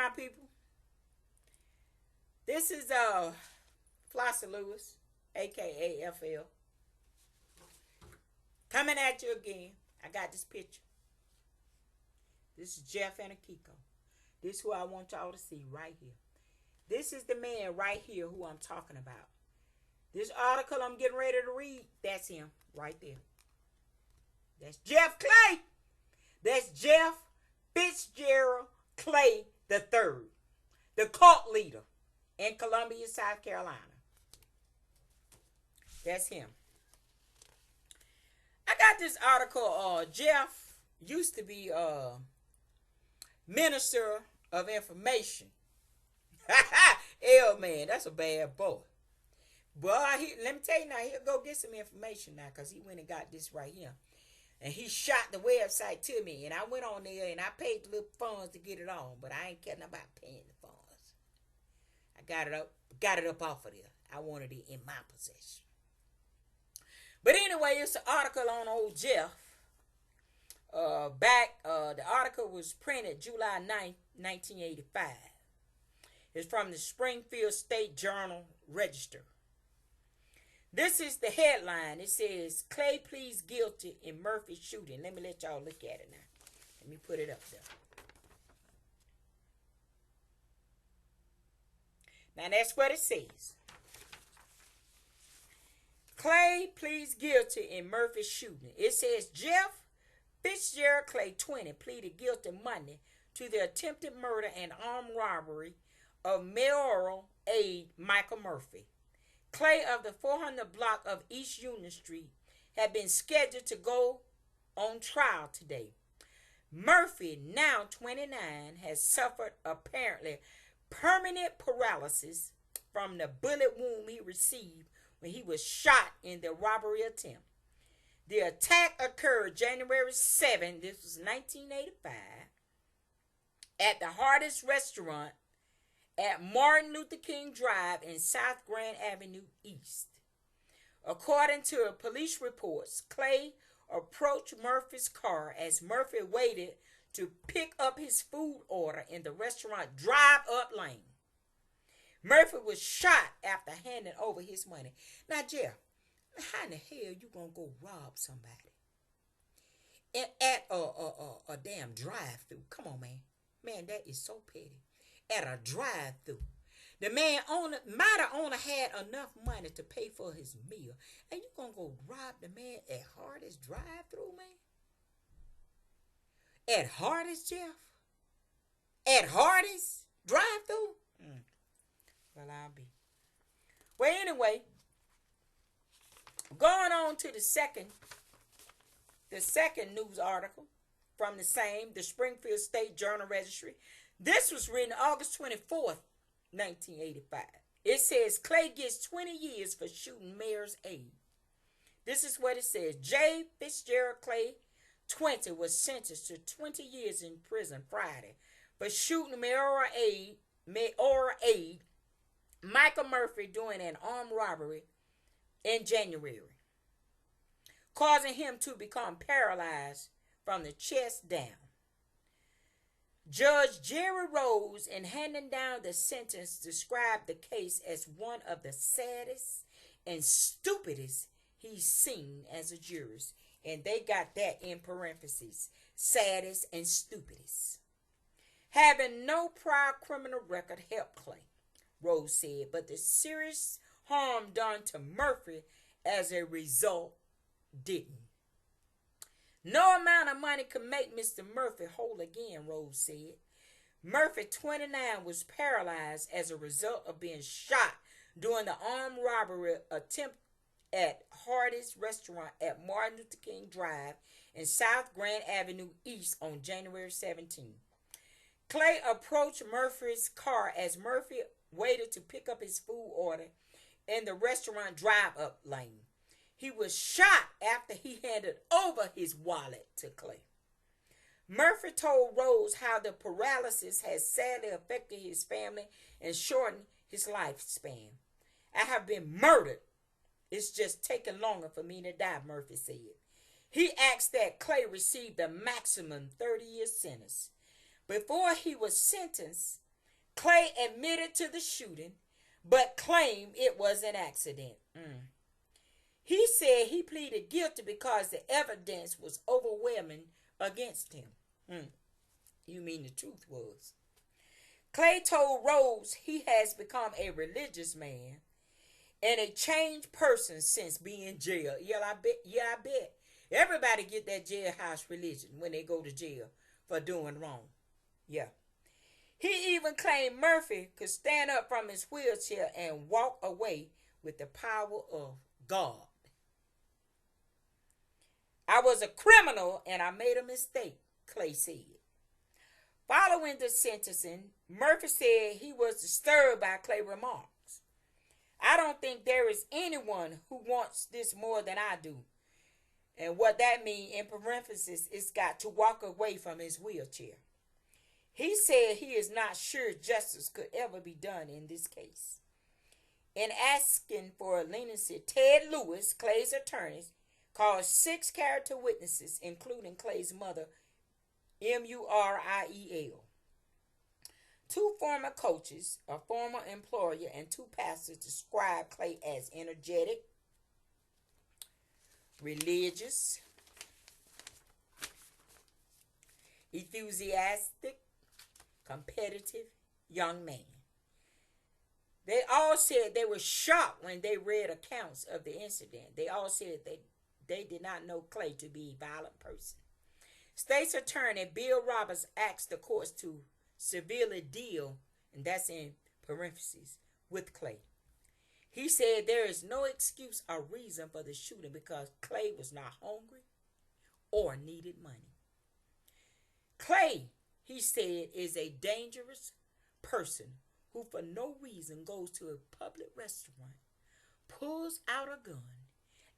my people? This is Flossie Lewis, aka FL, coming at you again. I got this picture. This is Jeff and Akiko. This is who I want y'all to see right here. This is the man right here who I'm talking about. This article I'm getting ready to read, that's him right there. That's Jeff Clay. That's Jeff Fitzgerald Clay III, the cult leader in Columbia, South Carolina. That's him. I got this article. Jeff used to be Minister of Information. Hell, man, that's a bad boy. Boy, let me tell you now, he'll go get some information now, because he went and got this right here. And he shot the website to me, and I went on there, and I paid the little funds to get it on, but I ain't caring about paying the funds. I got it up off of there. I wanted it in my possession. But anyway, it's an article on old Jeff. The article was printed July 9th, 1985. It's from the Springfield State Journal Register. This is the headline. It says, Clay pleads guilty in Murphy shooting. Let me let y'all look at it now. Let me put it up there. Now that's what it says. Clay pleads guilty in Murphy shooting. It says Jeff Fitzgerald Clay, 20, pleaded guilty Monday to the attempted murder and armed robbery of mayoral aide Michael Murphy. Clay of the 400 block of East Union Street had been scheduled to go on trial today. Murphy, now 29, has suffered apparently permanent paralysis from the bullet wound he received when he was shot in the robbery attempt. The attack occurred January 7, this was 1985, at the Hardest Restaurant at Martin Luther King Drive in South Grand Avenue East. According to police reports, Clay approached Murphy's car as Murphy waited to pick up his food order in the restaurant drive-up lane. Murphy was shot after handing over his money. Now, Jeff, how in the hell you gonna go rob somebody at a damn drive-through? Come on, man. Man, that is so petty. At a drive-through, the man might have only had enough money to pay for his meal, and you gonna go rob the man at Hardest drive-through, man? At Hardest, Jeff? At Hardest drive-through? Well, I'll be. Well, anyway, going on to the second news article from the Springfield State Journal Registry. This was written August 24th, 1985. It says, Clay gets 20 years for shooting mayor's aide. This is what it says. J. Fitzgerald Clay, 20, was sentenced to 20 years in prison Friday for shooting mayoral aide Michael Murphy during an armed robbery in January, causing him to become paralyzed from the chest down. Judge Jerry Rose, in handing down the sentence, described the case as one of the saddest and stupidest he's seen as a jurist. And they got that in parentheses. Saddest and stupidest. Having no prior criminal record helped Clay, Rose said, but the serious harm done to Murphy as a result didn't. No amount of money could make Mr. Murphy whole again, Rose said. Murphy, 29, was paralyzed as a result of being shot during the armed robbery attempt at Hardest Restaurant at Martin Luther King Drive in South Grand Avenue East on January 17. Clay approached Murphy's car as Murphy waited to pick up his food order in the restaurant drive-up lane. He was shot after he handed over his wallet to Clay. Murphy told Rose how the paralysis has sadly affected his family and shortened his lifespan. I have been murdered. It's just taking longer for me to die, Murphy said. He asked that Clay receive the maximum 30-year sentence. Before he was sentenced, Clay admitted to the shooting, but claimed it was an accident. He said he pleaded guilty because the evidence was overwhelming against him. You mean the truth was. Clay told Rose he has become a religious man and a changed person since being jailed. Yeah, I bet. Everybody get that jailhouse religion when they go to jail for doing wrong. Yeah. He even claimed Murphy could stand up from his wheelchair and walk away with the power of God. I was a criminal and I made a mistake, Clay said. Following the sentencing, Murphy said he was disturbed by Clay's remarks. I don't think there is anyone who wants this more than I do. And what that means, in parentheses, is got to walk away from his wheelchair. He said he is not sure justice could ever be done in this case. In asking for leniency, Ted Lewis, Clay's attorney, called 6 character witnesses, including Clay's mother, Muriel, 2 former coaches, a former employer, and 2 pastors described Clay as energetic, religious, enthusiastic, competitive young man. They all said they were shocked when they read accounts of the incident. They all said they did not know Clay to be a violent person. State's attorney Bill Roberts asked the courts to severely deal, and that's in parentheses, with Clay. He said there is no excuse or reason for the shooting because Clay was not hungry or needed money. Clay, he said, is a dangerous person who for no reason goes to a public restaurant, pulls out a gun,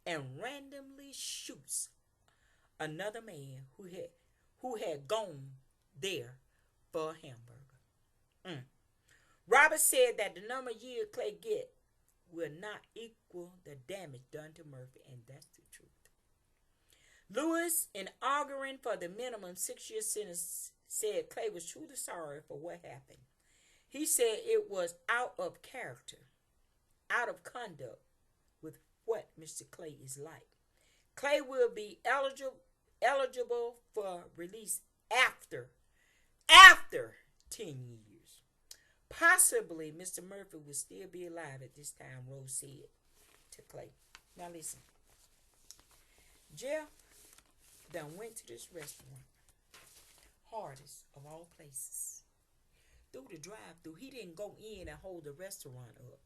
and randomly shoots another man who had gone there for a hamburger. Robert said that the number of years Clay get will not equal the damage done to Murphy, and that's the truth. Lewis, in arguing for the minimum 6-year sentence, said Clay was truly sorry for what happened. He said it was out of character, out of conduct with what Mr. Clay is like. Clay will be eligible for release after 10 years. Possibly Mr. Murphy will still be alive at this time, Rose said to Clay. Now listen. Jeff done went to this restaurant, hardest of all places. Through the drive-thru, he didn't go in and hold the restaurant up.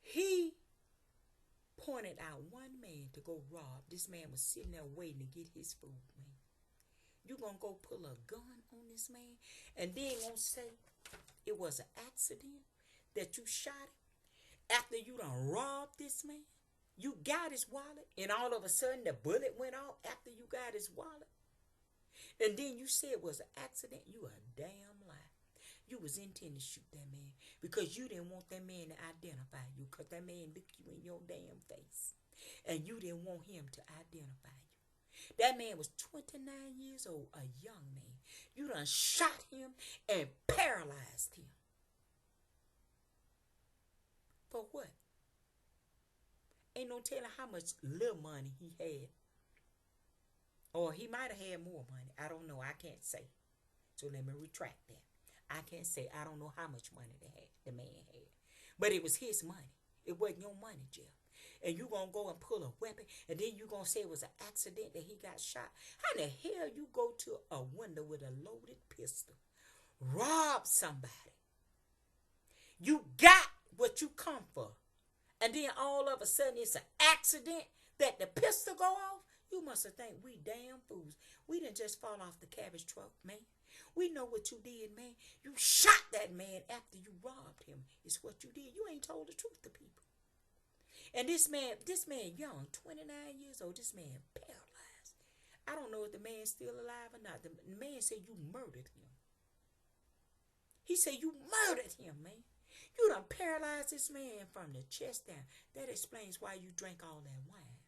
He pointed out one man to go rob. This man was sitting there waiting to get his food, man. You gonna go pull a gun on this man and then gonna say it was an accident that you shot him after you done robbed this man? You got his wallet and all of a sudden the bullet went off after you got his wallet? And then you said it was an accident? You a damn lie. You was intending to shoot that man because you didn't want that man to identify you, because that man looked you in your damn face. And you didn't want him to identify you. That man was 29 years old, a young man. You done shot him and paralyzed him. For what? Ain't no telling how much little money he had. Or he might have had more money. I don't know. I can't say. So let me retract that. I can't say. I don't know how much money the man had. But it was his money. It wasn't your money, Jeff. And you going to go and pull a weapon, and then you going to say it was an accident that he got shot? How in the hell you go to a window with a loaded pistol, rob somebody? You got what you come for. And then all of a sudden it's an accident that the pistol go off? You must have think we damn fools. We didn't just fall off the cabbage truck, man. We know what you did, man. You shot that man after you robbed him. It's what you did. You ain't told the truth to people. And this man young, 29 years old, this man paralyzed. I don't know if the man's still alive or not. The man said you murdered him. He said you murdered him, man. You done paralyzed this man from the chest down. That explains why you drank all that wine.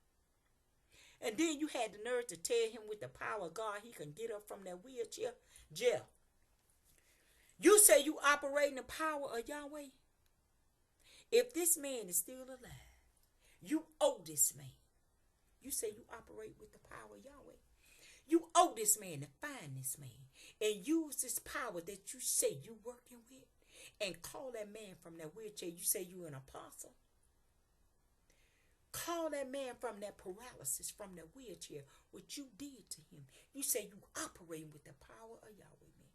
And then you had the nerve to tell him with the power of God he can get up from that wheelchair. Jeff, You say you operate in the power of Yahweh. If this man is still alive, you owe this man. You say you operate with the power of Yahweh. You owe this man to find this man and use this power that you say you working with and call that man from that wheelchair. You say you an apostle. Call that man from that paralysis, from that wheelchair, what you did to him. You say you operating with the power of Yahweh, man.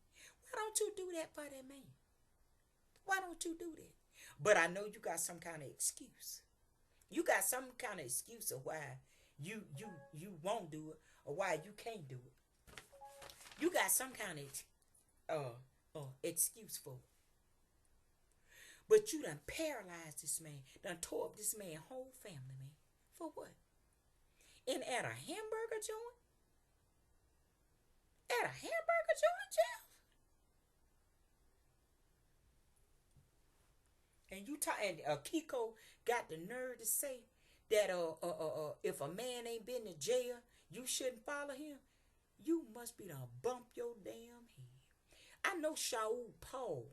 Why don't you do that for that man? Why don't you do that? But I know you got some kind of excuse. You got some kind of excuse of why you won't do it or why you can't do it. You got some kind of excuse for it. But you done paralyzed this man, done tore up this man's whole family, man. For what? And at a hamburger joint? At a hamburger joint, Jeff? And Kiko got the nerve to say that if a man ain't been to jail, you shouldn't follow him. You must be done bump your damn head. I know Shaul Paul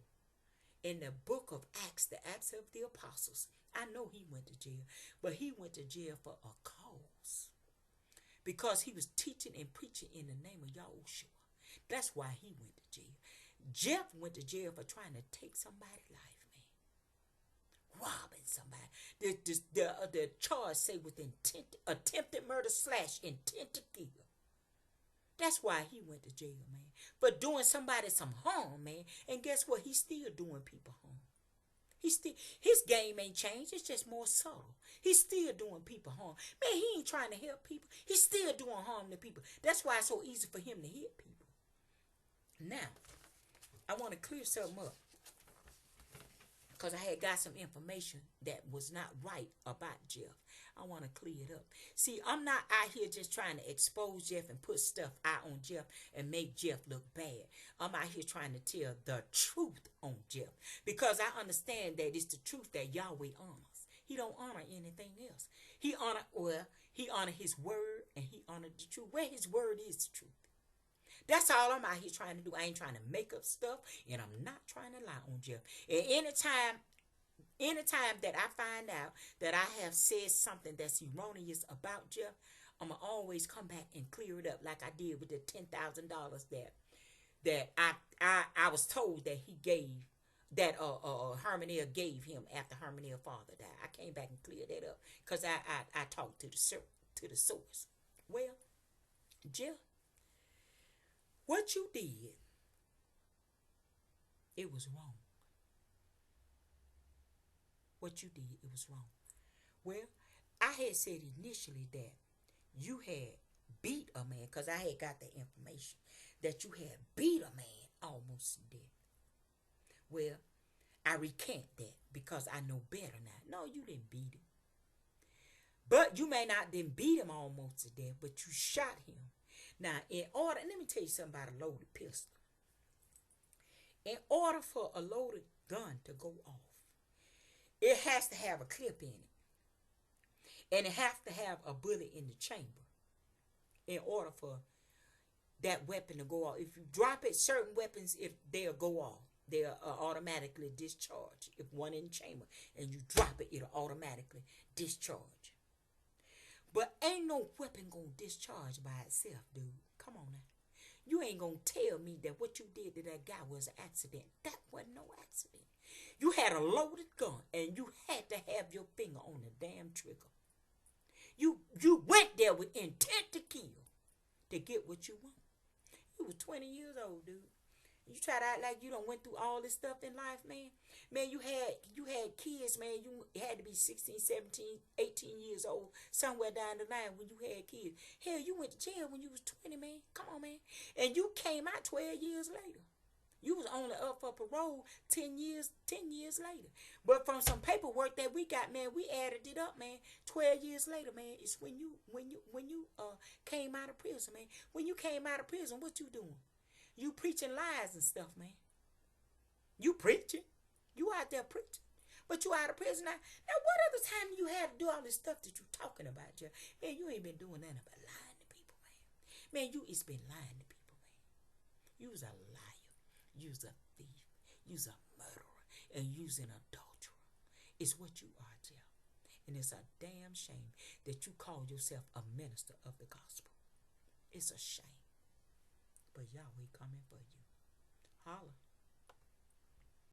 in the book of Acts, the Acts of the Apostles. I know he went to jail, but he went to jail for a cause. Because he was teaching and preaching in the name of Yahushua. That's why he went to jail. Jeff went to jail for trying to take somebody's life, man. Robbing somebody. The charge say with intent, attempted murder / intent to kill. That's why he went to jail, man. For doing somebody some harm, man. And guess what? He's still doing people harm. His game ain't changed. It's just more subtle. He's still doing people harm. Man, he ain't trying to help people. He's still doing harm to people. That's why it's so easy for him to hit people. Now, I want to clear something up. Because I had got some information that was not right about Jeff. I want to clear it up. See, I'm not out here just trying to expose Jeff and put stuff out on Jeff and make Jeff look bad. I'm out here trying to tell the truth on Jeff. Because I understand that it's the truth that Yahweh honors. He don't honor anything else. He honor his word and he honored the truth. Where his word is the truth. That's all I'm out here trying to do. I ain't trying to make up stuff, and I'm not trying to lie on Jeff. And anytime that I find out that I have said something that's erroneous about Jeff, I'm going to always come back and clear it up like I did with the $10,000 that I was told that he gave, that Hermaniel gave him after Hermaniel's father died. I came back and cleared that up because I talked to the source. Well, Jeff, what you did, it was wrong. What you did, it was wrong. Well, I had said initially that you had beat a man, because I had got the information that you had beat a man almost to death. Well, I recant that because I know better now. No, you didn't beat him. But you may not didn't beat him almost to death, but you shot him. Now, let me tell you something about a loaded pistol. In order for a loaded gun to go off, it has to have a clip in it. And it has to have a bullet in the chamber in order for that weapon to go off. If you drop it, certain weapons, they'll go off. They'll automatically discharge. If one in the chamber and you drop it, it'll automatically discharge. But ain't no weapon gonna discharge by itself, dude. Come on now. You ain't gonna tell me that what you did to that guy was an accident. That wasn't no accident. You had a loaded gun and you had to have your finger on the damn trigger. You went there with intent to kill, to get what you want. You was 20 years old, dude. You try to act like you done went through all this stuff in life, man. Man, you had kids, man. You had to be 16, 17, 18 years old, somewhere down the line when you had kids. Hell, you went to jail when you was 20, man. Come on, man. And you came out 12 years later. You was only up for parole 10 years later. But from some paperwork that we got, man, we added it up, man. 12 years later, man, it's when you came out of prison, man. When you came out of prison, what you doing? You preaching lies and stuff, man. You preaching. You out there preaching. But you out of prison now. Now, what other time you had to do all this stuff that you talking about, Jeff? Man, you ain't been doing nothing but lying to people, man. Man, it's been lying to people, man. You was a liar. You was a thief. You's a murderer and you's an adulterer. It's what you are, Jeff. And it's a damn shame that you call yourself a minister of the gospel. It's a shame. But Yahweh coming for you. Holla.